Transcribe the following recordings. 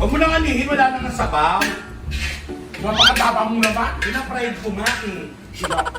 Huwag mo nang anihin, wala nang nasabaw. Napakataba mo naman. Pinapride ko nga eh.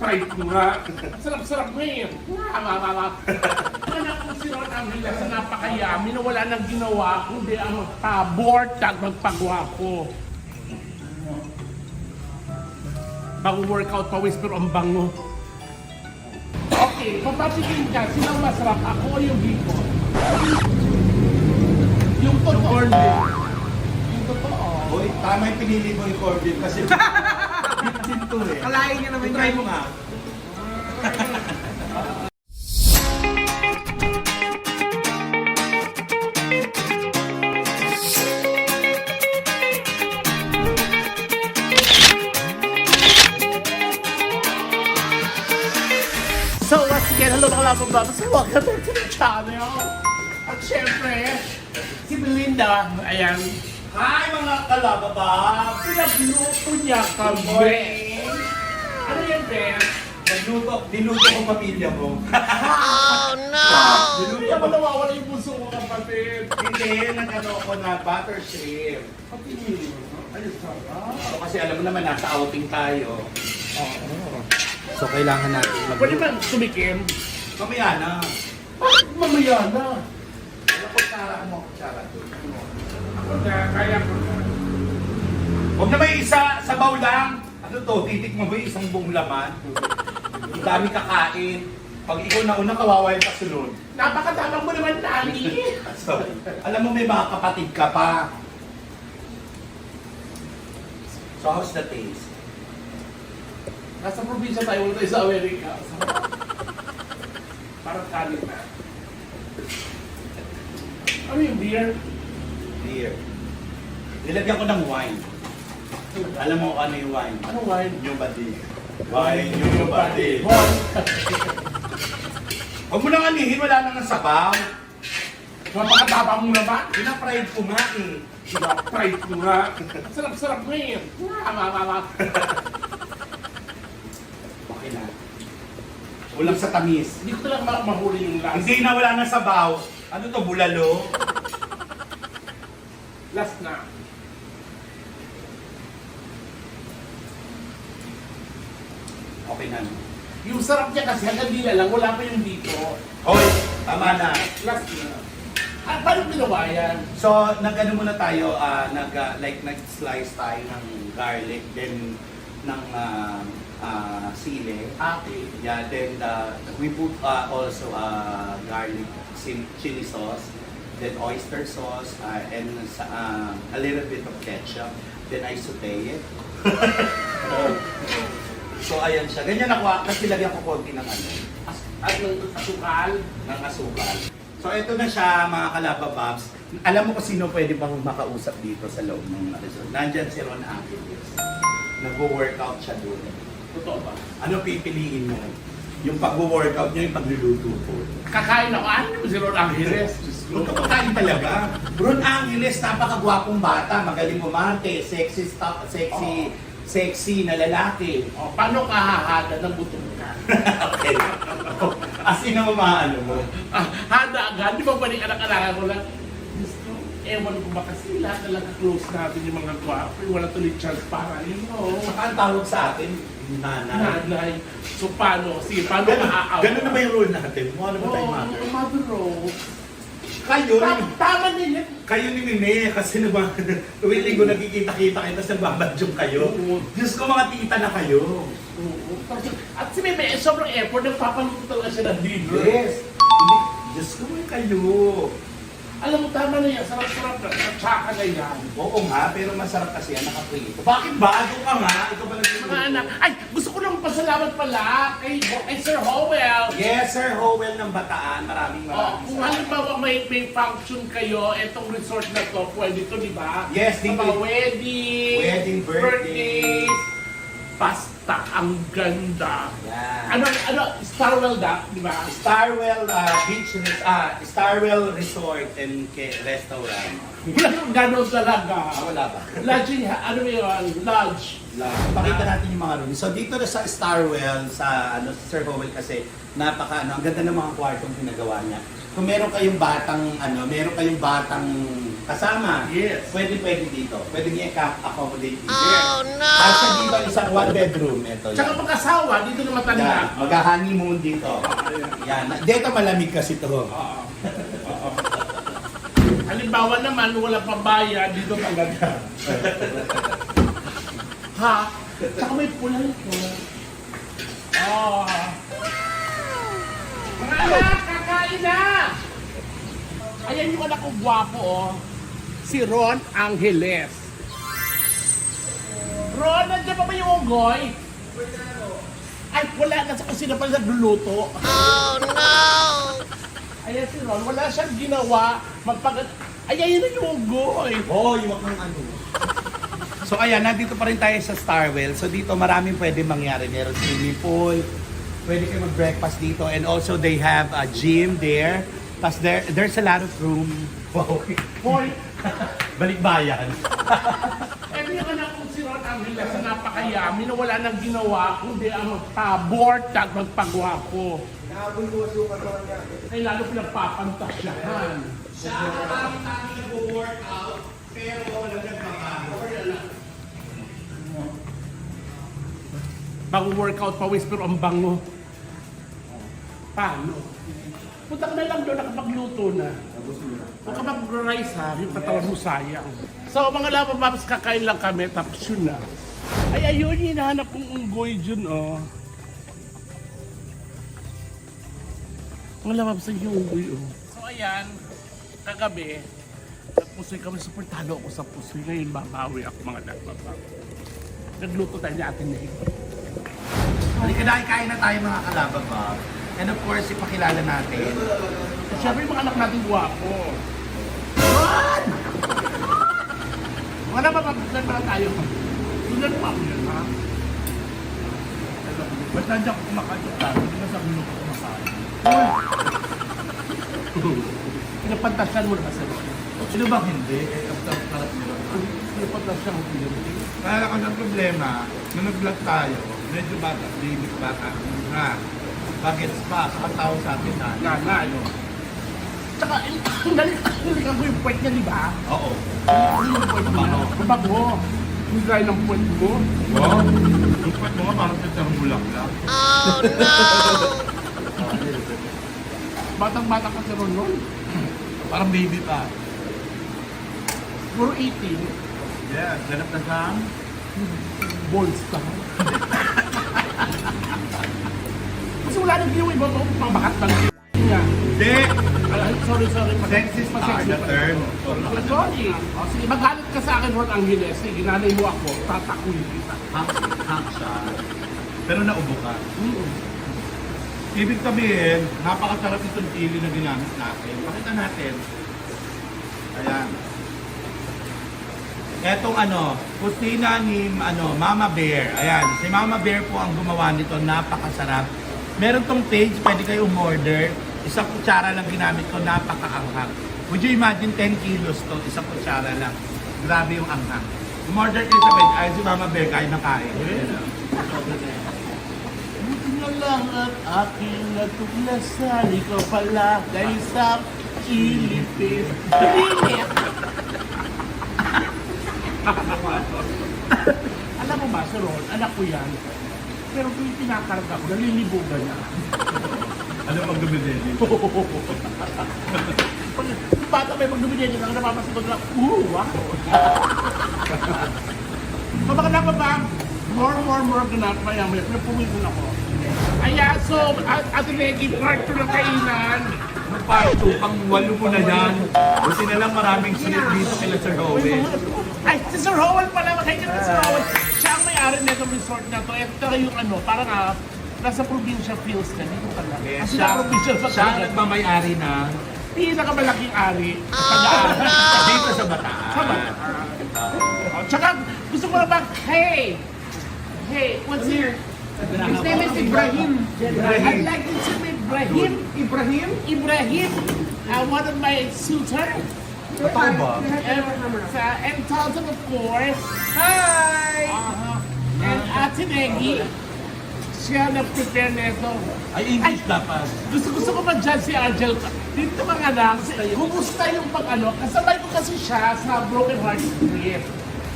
Try ko nga. Sarap-sarap mo eh. Anak ko si Ron Angela sa napakayami na wala nang ginawa kundi ang magpa-board at magpagwapo. Pag-workout, pa-whisper ang bango. Okay, papatigin ka. Sinang masarap? Ako o yung bacon? Yung totoo. Yung totoo. Uy, tama yung pinili mo yung corned beef kasi bitchin to eh. Kalahin niya naman Try mo nga. So once again, hello mga labababas, welcome back to the channel. At syempre, si Belinda, ayan, Hi mga kalababab! pinagluto niya kami. Ano yan, Ben? Niluto ko pamilya mo. Hindi naman nawawala yung puso ko kapatid. Hindi, nag-ano ko na butter shrimp. Pati yun, ayun sarap. So, kasi alam mo naman, nasa outing tayo. So, kailangan natin Pwede ba tumikim? Mamaya na. Bakit mamaya na? Ano ko tsara mo? Tsara to. Ako na, kaya ko na. Huwag na may isa, sabaw lang. Ano to, titik mo ba yung isang buong laman? Ang dami kakain. Pag ikaw na una, kawawa yung kasunod. Napakatapang mo naman, Nani. So, alam mo may mga kapatid ka pa. So, how's the taste? Nasa probinsya tayo, wala tayo sa Amerika. Parang kanin na. Ano yung beer? Beer. Nilagyan ko ng wine. Alam mo kung ano yung wine? Ano wine? New body. Wine, new body. Wine. Huwag mo nang anihin, wala nang nasabaw. Napakatapang mo naman. Pinapride ko nga eh. Try ko nga. Sarap-sarap mo eh. Okay na. Ulam sa tamis. Hindi ko talaga mahuli yung last. Hindi na, wala nang sabaw. Ano to, bulalo? Last na. Okay na. Yung sarap niya kasi hanggang dila lang, wala pa yung dito. Hoy, tama na. Last na. Ah, paano ginawa yan? So, nag-ano muna tayo, nag-slice tayo ng garlic, then ng sili. Okay. Yeah, then we put also garlic chili sauce, then oyster sauce, and a little bit of ketchup. Then I saute it. So ayan siya. Ganyan ako, kasi lagyan ko konti ng ano, At ng asukal. ng asukal. So ito na siya mga kalabababs. Alam mo kung sino pwede bang makausap dito sa loob ng resort. Nandyan si Ron Angeles. Nag-workout siya doon. Totoo ba? Ano pipiliin mo? Yung pag-workout niya, yung pagluluto ko. Kakain ako. Ano yung si Ron Angeles? Huwag ka pagkain talaga. Ron Angeles, napakagwapong bata, magaling umarte, sexy na lalaki. O, paano ka hahada ng butong ka? Okay. As in ang maano mo. Ah, hada agad. Di ba pwedeng anak-anakan ko lang? Diyos ko, ewan ko ba kasi lahat na lang close natin yung mga gwapo. Wala tuloy chance para yun, no? Saka ang tawag sa atin, nanay. Nanay. So, paano? Sige, paano ka Ganun na ba yung rule natin? Mukha naman tayo mother. Mother Rose. Kayo, Tama din yan. kayo ni Mime, kasi naman, tuwing linggo nagkikita-kita kayo, tapos nagbabadyong kayo. Oo. Diyos ko, mga tita na kayo. Oo. At si Meme, sobrang effort, nagpapaluto talaga siya ng dinner. Yes. Hindi, Diyos ko, kayo. Alam mo, tama na yan. Sarap-sarap na. Tsaka na yan. Oo nga, pero masarap kasi yan, nakaprito. Bakit ba? Ano ka nga? Ikaw ba nagsimulo? Mga anak, ay, gusto ko lang pasalamat pala kay Sir Howell. Yes, Sir Howell ng Bataan. Maraming Kung halimbawa may function kayo, etong resort na to, pwede to, di ba? Yes, Sa dito. mga wedding, Wedding, birthday. Basta, ang ganda. Yan. Ano, Starwell da, di ba? Starwell Starwell Resort and Restaurant. Wala kang gano'n talaga. Wala ba? Lodging, ano yun? Lodge. Pakita natin yung mga room. So dito na sa Starwell, sa Sir Howell kasi ang ganda ng mga kwartong pinagawa niya. kung meron kayong batang, meron kayong batang kasama, Yes. pwede dito. Pwede niya i-accommodate dito. Oh no! Kasi dito isang one bedroom, ito. Tsaka Yan. pag-asawa, dito na Yan, matanda. mag-honeymoon dito. Yan. Dito malamig kasi to. Oo. Oo. Halimbawa naman, wala pang bayad, dito ang ganda. Ha? Tsaka may pula ito. Oh. Mga anak, kakain na! Ayan yung anak ko gwapo, oh. Si Ron Angeles. Ron, nandiyan pa ba yung unggoy? Ay, wala na sa kusina pala nagluluto. Oh no! Ayan si Ron, wala siyang ginawa. Ayan yun na yung unggoy. Oh, yung mga So ayan, nandito pa rin tayo sa Starwell. So dito maraming pwede mangyari. Meron swimming pool, pwede kayo mag-breakfast dito. And also they have a gym there. Plus there's a lot of room. Wow. Hoy, Balikbayan. eto yung anak kong si Ron Angeles na napakayami na wala nang ginawa kundi ang magpa-board at magpagwapo. Ay lalo pinagpapantasyahan. Siya ang parang nag-workout, pero wala Mag-workout pawis pero ang bango. Paano? Punta ka na lang doon, nakapagluto na. Huwag ka mag-rice ha, yung katawan mo sayang. So mga labababas, kakain lang kami, tapos yun na. Ay ayun, hinahanap kong unggoy dyan, oh. Mga labababas yung unggoy, oh. So ayan, kagabi, nagpusoy kami, super talo ako sa pusoy. Ngayon babawi ako mga labababas. Nagluto tayo ni Ate Ney. Halika na, kain na tayo mga kalabag ba? And of course, ipakilala natin. Siyempre yung mga anak natin guwapo. Run! Wala ba mapagdan pa tayo? Tunan pa ako yan, ha? Ba't nandiyan ko kumakain tayo? Hindi na sabi mo ko kumakain. Pinapantasyan mo na kasi. Sino bang hindi? After nila. Pinapantasyan mo pinag-ibig. Kaya ako ng problema, nung nag-vlog tayo, medyo bata, baby bata, na bagets pa, saka tao sa atin na. Na, ano. Tsaka, nalikan ko yung puwet niya, di ba? Oo. Yung puwet niya. Mabago. Yung dry ng puwet mo. Oo. Yung kwet mo nga parang sa bulaklak. Oh no! Batang-bata ka si Ron nun. Parang baby pa. Puro 18. Yeah, ganap na siyang. Balls ka. Kasi wala nang ginawa iba mga bakat ng niya. Hindi! Ay, sorry. Sexist are the term. Sorry. O, sige, magalit ka sa akin, Ron Angeles. Sige, nanay mo ako, tatakuin kita. Hang siya. Pero naubo ka. Ibig sabihin, napakasarap itong chili na ginamit natin. Pakita natin. Ayan. Etong kusina ni Mama Bear. Ayan, si Mama Bear po ang gumawa nito, napakasarap. Meron tong page, pwede kayo umorder. Isang kutsara lang ginamit ko, napaka-anghang. Would you imagine 10 kilos to, isang kutsara lang. Grabe yung anghang. Umorder kayo sa page, ay si Mama Bear, kain na kain. Buti na lang at aking natuklasan. Ikaw pala, dahil sa ilipis. Pilit! Alam mo ba, Sir Ron, anak ko yan. Pero kung yung pinakarga ko, nalilibugan na. Ano pag dumideli? Pag yung bata may magdumidyan lang, napapasin ko na lang, wow! So baka na ba, more ganap, maya, pinapuwisan ako. Ayan, so, Ate Maggie, part 2 ng kainan. Part 2, pang 8 mo na yan. Buti na lang maraming sulit dito kila Sir Owen. Ay, si Sir Howell pala, makikita si Sir Howell. Siya ang may-ari na itong resort na to. Ito yung parang nasa provincial feels na dito ka lang. Kasi Siya, na provincial sa siya ang nagmamayari na pinakamalaking ari. dito sa Bataan. Sa Bataan. Tsaka, gusto ko na ba, hey, what's your... His name is Ibrahim. I'd like to say Ibrahim. Ibrahim. One of my suitor. Totoo ba? And Talton, of course. Hi! And Ate Negi. Siya nag-prepare nito. Ay, English dapat. Gusto ko ba dyan si Angel Dito mga anak, kumusta yung pag-ano? Kasabay ko kasi siya sa Broken Heart Trip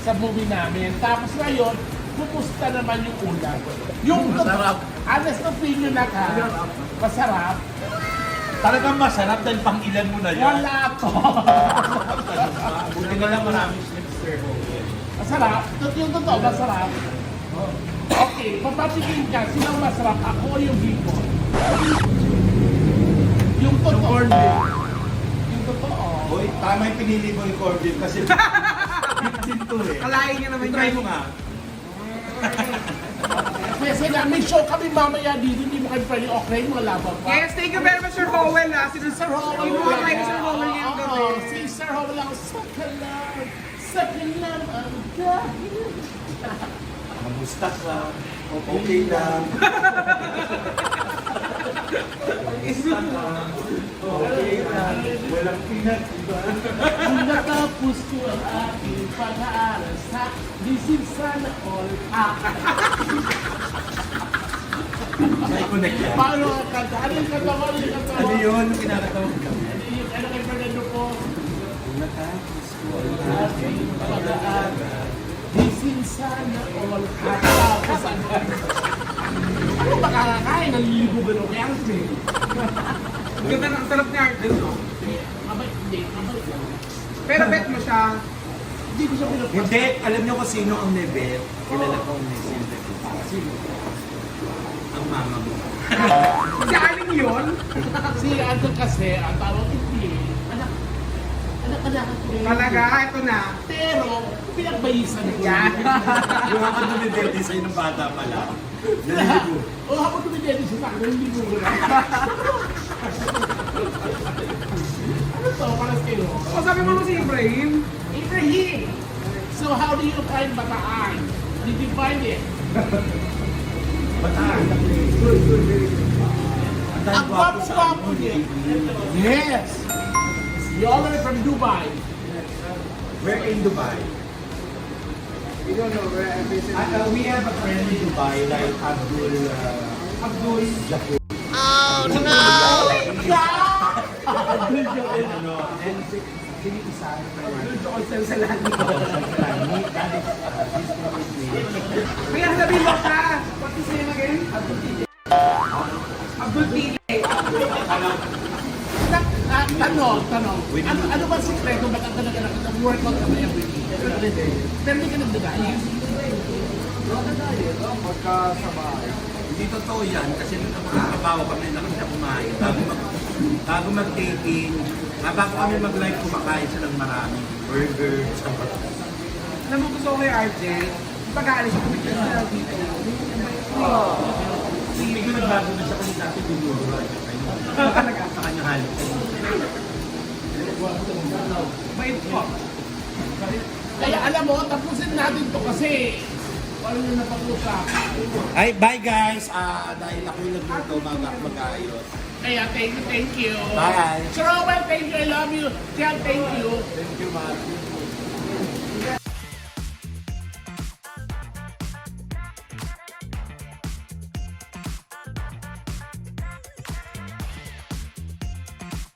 sa movie namin. Tapos ngayon, kumusta naman yung ulam? Yung Masarap. honest opinion na ka, masarap. Talagang masarap dahil pang ilan mo na yan. Wala to. Buti na lang maraming sir. Masarap. Yung totoo, masarap. Okay, papapikin ka, sino ang masarap? Ako o yung hipon? Yung totoo. Yung totoo. Boy, tama yung pinili mo yung corn beef kasi 15 to eh. Kalain niya naman Try yan. mo nga. Kasi nga, may show kami mamaya dito, hindi mo kayo pwede okay, mga laban pa. Yes, thank you very much, Sir Howell. Si Sir Howell. Inuha tayo ni Sir Howell ngayong gabi. Oo, si Sir Howell ang second love ang dahil. Mamusta ka. Okay lang. Okay lang. Walang pinag-iba. Kung natapos ko ang aking pag-aaral sa Lisin sana all. May connect yan. Paano ang kanta? Ano yung kanta ko? Ano yung kanta ko? Ano yun? Kinakatawa ko. Ano kay Fernando po? Natapos ko Aking pag-aaral. Lisin sana all. Tapos ang ano ba kakakain? Nalilibugan o kaya kasi? Ang ganda ng sarap niya, Arden, no? Mabait, hindi. Mabait lang. Pero bet mo siya. Hindi ko siya pinapasok. Hindi, alam niyo kung sino ang nebet. Kilala ko ang nebet. Sino? Ang mama mo. Si Aling yun. Si Anton kasi, ang tawag hindi. Anak. Anak. Talaga, ito na. Pero, pinagbayisan ko. Yan. Yung ako dumidede sa'yo ng bata pala. Naliligo. O ako tumidedi sa akin, hindi ko na. Ano to? Para sa'yo? O sabi mo si Ibrahim. Ibrahim! So how do you find Bataan? Did you find it? Bataan. Ang gwapo-gwapo niya. Yes! You all are from Dubai. We're in Dubai. You don't know where I visit. We have a friend in Dubai like Abdul Jacob. Oh no! Ano, and sini isa Sa lahat nito. that is his name. Kaya sabihin mo ka. What's his name again? Abdul Tile. Tanong. Ano ba ang sikreto? Ba't ang talaga workout ka ba yung week? Pero hindi ka nagdagay. Hindi totoo yan kasi nung nagtatrabaho kami na kami na kumain. Bago mag-taping, bago kami mag-live kumakain silang marami. Burger, Alam mo gusto ko kay RJ. Pag-aalis ko dito. Hindi ko nagbago na siya kasi dati dulo. Talaga. Sa kanya halit. Bait ko. Kaya alam mo, tapusin natin to kasi paano nyo napag-usapan? Ay, bye guys! Dahil ako yung nagluto, mag-ayos. Kaya thank you. Bye. Sir Owen, thank you, I love you. Tiyan, thank you. Thank you, Mark.